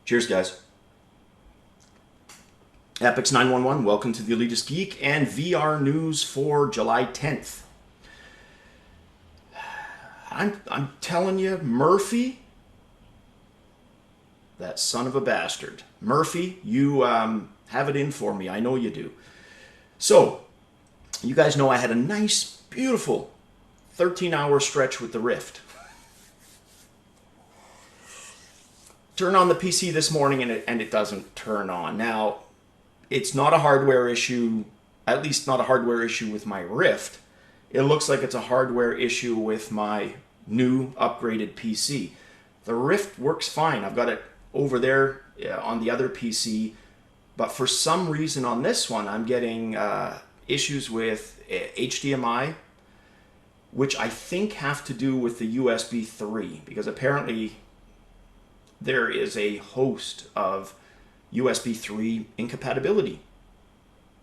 Cheers, guys. Epix 911, welcome to the Elitist Geek and VR news for July 10th. I'm telling you, Murphy, that son of a bastard. Murphy, you have it in for me. I know you do. So, you guys know I had a nice, beautiful 13-hour stretch with the Rift. Turn on the PC this morning and it doesn't turn on. Now, it's not a hardware issue, at least not a hardware issue with my Rift. It looks like it's a hardware issue with my new upgraded PC. The Rift works fine. I've got it over there on the other PC, but for some reason on this one, I'm getting issues with HDMI, which I think have to do with the USB 3, because apparently there is a host of USB 3 incompatibility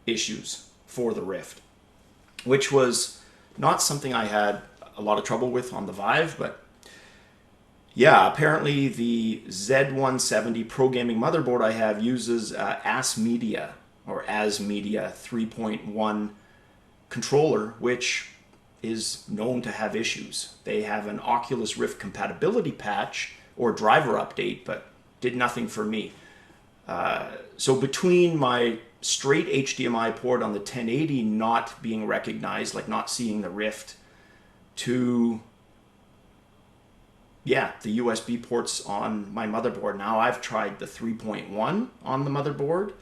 issues for the Rift, which was not something I had a lot of trouble with on the Vive, but yeah, apparently the Z170 Pro Gaming motherboard I have uses ASMedia 3.1 controller, which is known to have issues. They have an Oculus Rift compatibility patch or driver update, but did nothing for me. So between my straight HDMI port on the 1080 not being recognized, like not seeing the Rift, to the USB ports on my motherboard. Now I've tried the 3.1 on the motherboard,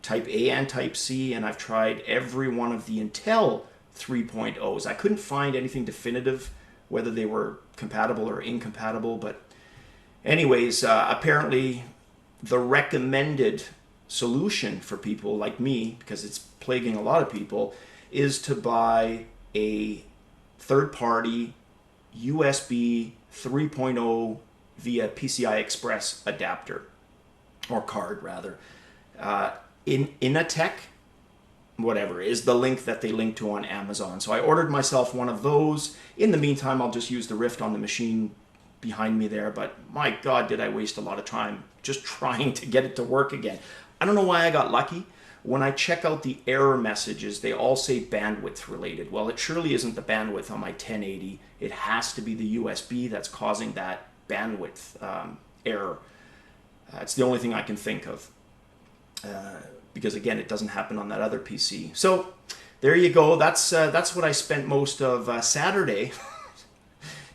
Type A and Type C, and I've tried every one of the Intel 3.0s. I couldn't find anything definitive whether they were compatible or incompatible, but anyways, apparently the recommended solution for people like me, because it's plaguing a lot of people, is to buy a third-party USB 3.0 via PCI Express adapter, or card rather. Inatech, whatever, is the link that they link to on Amazon. So I ordered myself one of those. In the meantime, I'll just use the Rift on the machine behind me there, but my God, did I waste a lot of time just trying to get it to work again. I don't know why I got lucky. When I check out the error messages, they all say bandwidth related. Well, it surely isn't the bandwidth on my 1080. It has to be the USB that's causing that bandwidth error. It's the only thing I can think of. Because again, it doesn't happen on that other PC. So there you go. That's what I spent most of Saturday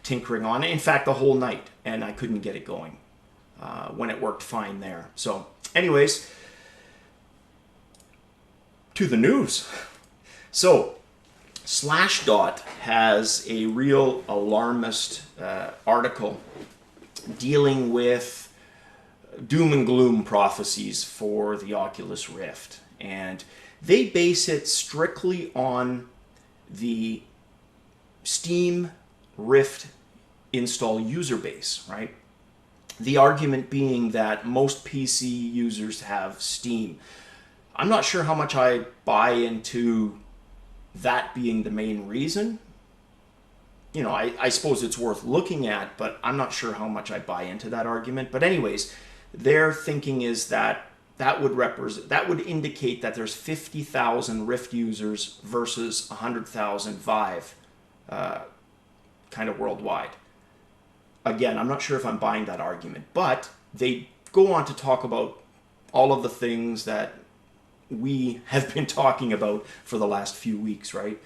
tinkering on. In fact, the whole night, and I couldn't get it going when it worked fine there. So anyways, to the news. So Slashdot has a real alarmist article dealing with doom and gloom prophecies for the Oculus Rift, and they base it strictly on the Steam Rift install user base, right? The argument being that most PC users have Steam. I'm not sure how much I buy into that being the main reason. You know, I suppose it's worth looking at, but I'm not sure how much I buy into that argument. But anyways, their thinking is that that would indicate that there's 50,000 Rift users versus 100,000 Vive kind of worldwide. Again, I'm not sure if I'm buying that argument, but they go on to talk about all of the things that we have been talking about for the last few weeks, right?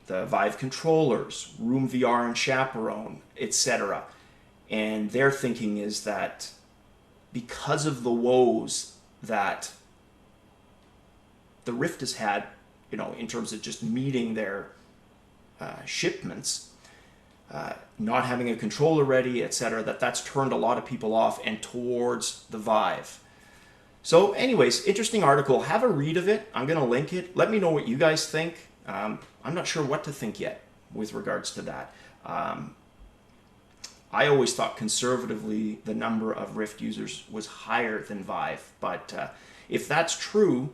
The Vive controllers, Room VR and Chaperone, etc. And their thinking is that because of the woes that the Rift has had, you know, in terms of just meeting their shipments, not having a controller ready, etc., that's turned a lot of people off and towards the Vive. So anyways, interesting article. Have a read of it. I'm going to link it. Let me know what you guys think. I'm not sure what to think yet with regards to that. I always thought conservatively the number of Rift users was higher than Vive, but if that's true,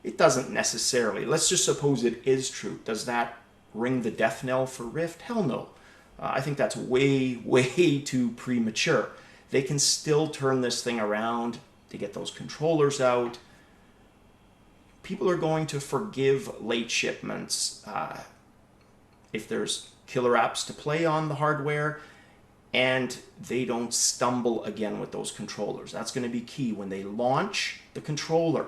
it doesn't necessarily. Let's just suppose it is true. Does that ring the death knell for Rift? Hell no. I think that's way, way too premature. they can still turn this thing around to get those controllers out. People are going to forgive late shipments if there's killer apps to play on the hardware and they don't stumble again with those controllers. That's going to be key. When they launch the controller,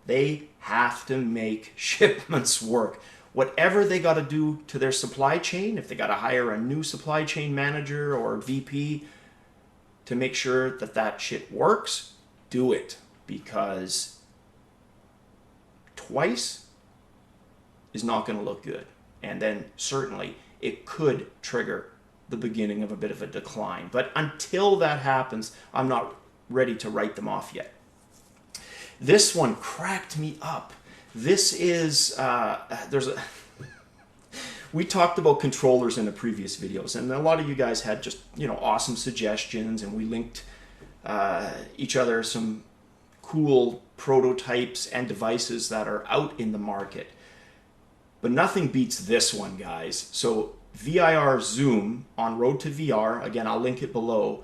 they have to make shipments work. Whatever they got to do to their supply chain, if they got to hire a new supply chain manager or VP to make sure that that shit works, do it, because twice is not going to look good. And then certainly it could trigger the beginning of a bit of a decline. But until that happens, I'm not ready to write them off yet. This one cracked me up. This is, we talked about controllers in the previous videos, and a lot of you guys had just, awesome suggestions, and we linked each other some cool prototypes and devices that are out in the market. But nothing beats this one, guys. So VIR Zoom on Road to VR, again, I'll link it below,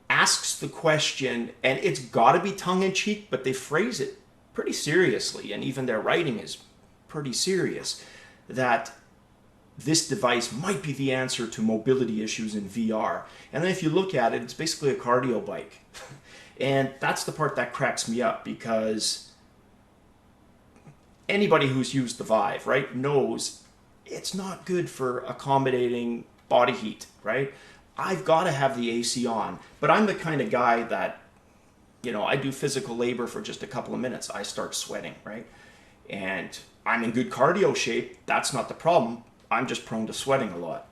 asks the question, and it's got to be tongue-in-cheek, but they phrase it pretty seriously, and even their writing is pretty serious, that this device might be the answer to mobility issues in VR. And then if you look at it, it's basically a cardio bike. And that's the part that cracks me up, because anybody who's used the Vive, right, knows it's not good for accommodating body heat, right? I've got to have the AC on, but I'm the kind of guy that, I do physical labor for just a couple of minutes. I start sweating, right? And I'm in good cardio shape. That's not the problem. I'm just prone to sweating a lot.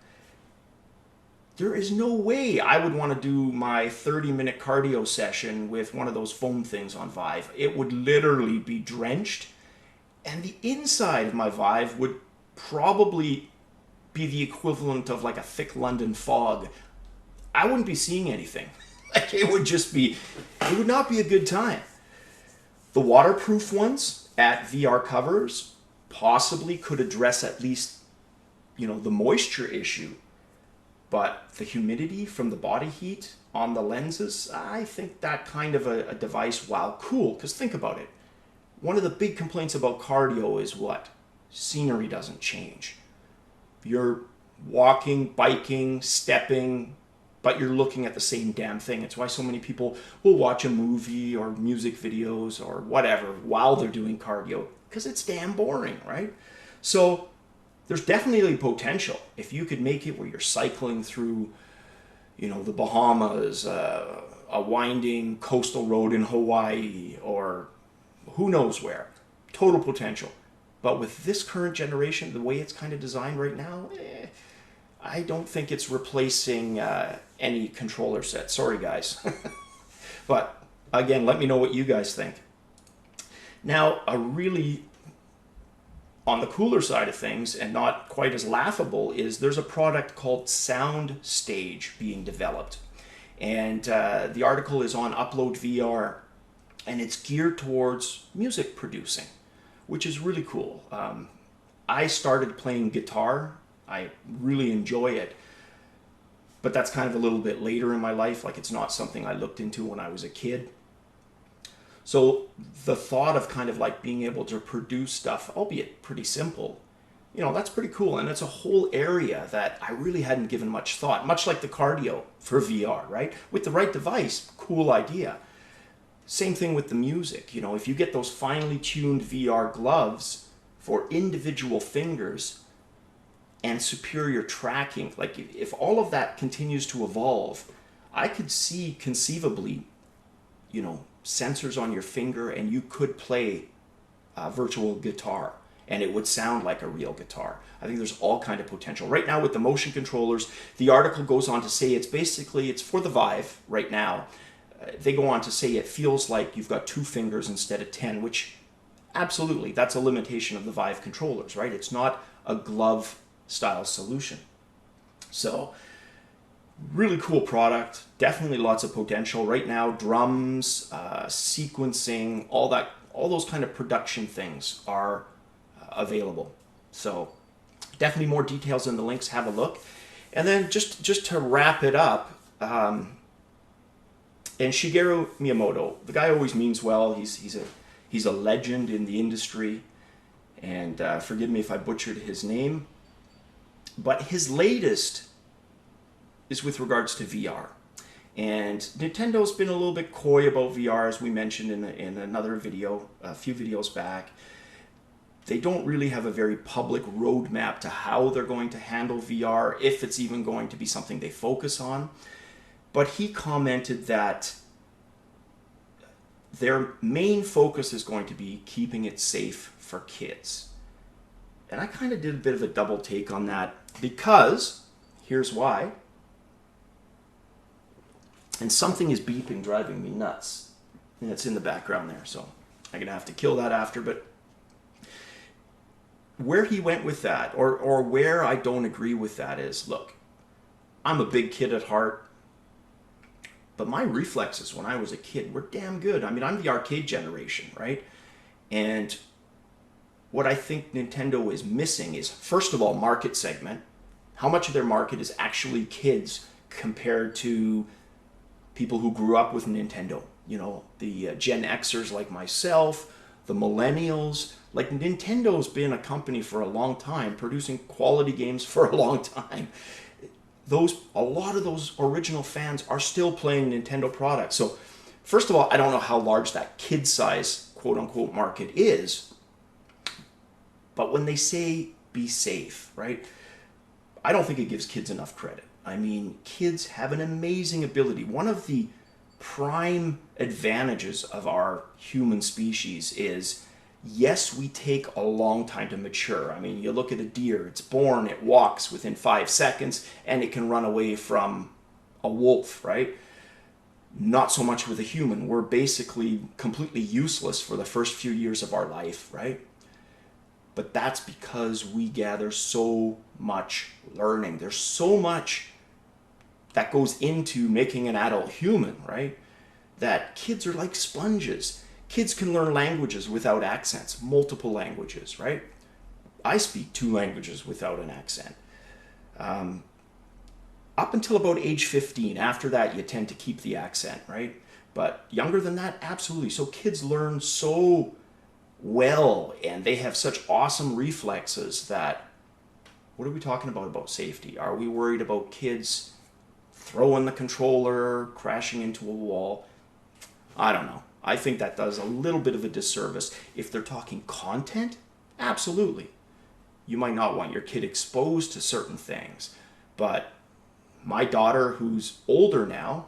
There is no way I would want to do my 30-minute cardio session with one of those foam things on Vive. It would literally be drenched, and the inside of my Vive would probably be the equivalent of like a thick London fog. I wouldn't be seeing anything. Like, it would not be a good time. The waterproof ones at VR Covers possibly could address at least, the moisture issue. But the humidity from the body heat on the lenses, I think that kind of a device, while cool, because think about it. One of the big complaints about cardio is what? Scenery doesn't change. You're walking, biking, stepping, but you're looking at the same damn thing. It's why so many people will watch a movie or music videos or whatever while they're doing cardio, because it's damn boring, right? So there's definitely potential. If you could make it where you're cycling through, the Bahamas, a winding coastal road in Hawaii, or who knows where, total potential. But with this current generation, the way it's kind of designed right now, I don't think it's replacing any controller set. Sorry, guys. But again, let me know what you guys think. Now, on the cooler side of things, and not quite as laughable, is there's a product called Sound Stage being developed. And the article is on Upload VR, and it's geared towards music producing, which is really cool. I started playing guitar. I really enjoy it, but that's kind of a little bit later in my life. Like, it's not something I looked into when I was a kid. So the thought of kind of like being able to produce stuff, albeit pretty simple, that's pretty cool. And it's a whole area that I really hadn't given much thought, much like the cardio for VR, right? With the right device, cool idea. Same thing with the music. If you get those finely tuned VR gloves for individual fingers and superior tracking, like if all of that continues to evolve, I could see conceivably, sensors on your finger, and you could play virtual guitar and it would sound like a real guitar. I think there's all kind of potential. Right now with the motion controllers, the article goes on to say it's for the Vive right now. They go on to say it feels like you've got 2 fingers instead of 10, which absolutely, that's a limitation of the Vive controllers, right? It's not a glove style solution. So really cool product, definitely lots of potential. Right now, drums, sequencing, all those kind of production things are available. So definitely more details in the links, have a look. And then just to wrap it up, And Shigeru Miyamoto, the guy always means well. He's a legend in the industry, and forgive me if I butchered his name. But his latest is with regards to VR. And Nintendo's been a little bit coy about VR, as we mentioned in another video, a few videos back. They don't really have a very public roadmap to how they're going to handle VR, if it's even going to be something they focus on. But he commented that their main focus is going to be keeping it safe for kids. And I kind of did a bit of a double take on that, because here's why. And something is beeping, driving me nuts. And it's in the background there, so I'm going to have to kill that after. But where he went with that, or where I don't agree with that is, look, I'm a big kid at heart, but my reflexes when I was a kid were damn good. I mean, I'm the arcade generation, right? And what I think Nintendo is missing is, first of all, market segment. How much of their market is actually kids compared to people who grew up with Nintendo? You know, the Gen Xers like myself, the millennials. Like, Nintendo's been a company for a long time, producing quality games for a long time. A lot of those original fans are still playing Nintendo products. So, first of all, I don't know how large that kid size, quote unquote, market is. But when they say be safe, right? I don't think it gives kids enough credit. I mean, kids have an amazing ability. One of the prime advantages of our human species is, yes, we take a long time to mature. I mean, you look at a deer, it's born, it walks within 5 seconds, and it can run away from a wolf, right? Not so much with a human. We're basically completely useless for the first few years of our life, right? But that's because we gather so much learning. There's so much that goes into making an adult human, right? That kids are like sponges. Kids can learn languages without accents, multiple languages, right? I speak 2 languages without an accent. Up until about age 15. After that, you tend to keep the accent, right? But younger than that, absolutely. So kids learn so well, and they have such awesome reflexes that, what are we talking about safety? Are we worried about kids throwing the controller, crashing into a wall? I don't know. I think that does a little bit of a disservice. If they're talking content, absolutely. You might not want your kid exposed to certain things. But my daughter, who's older now,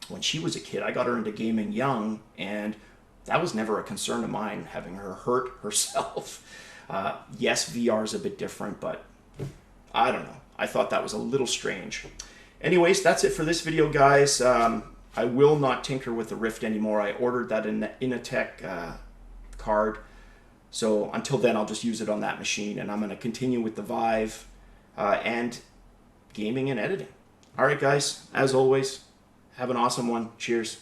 when she was a kid, I got her into gaming young, and that was never a concern of mine, having her hurt herself. Yes, VR is a bit different, but I don't know. I thought that was a little strange. Anyways, that's it for this video, guys. I will not tinker with the Rift anymore. I ordered that Initech card. So until then, I'll just use it on that machine, and I'm going to continue with the Vive and gaming and editing. All right, guys, as always, have an awesome one. Cheers.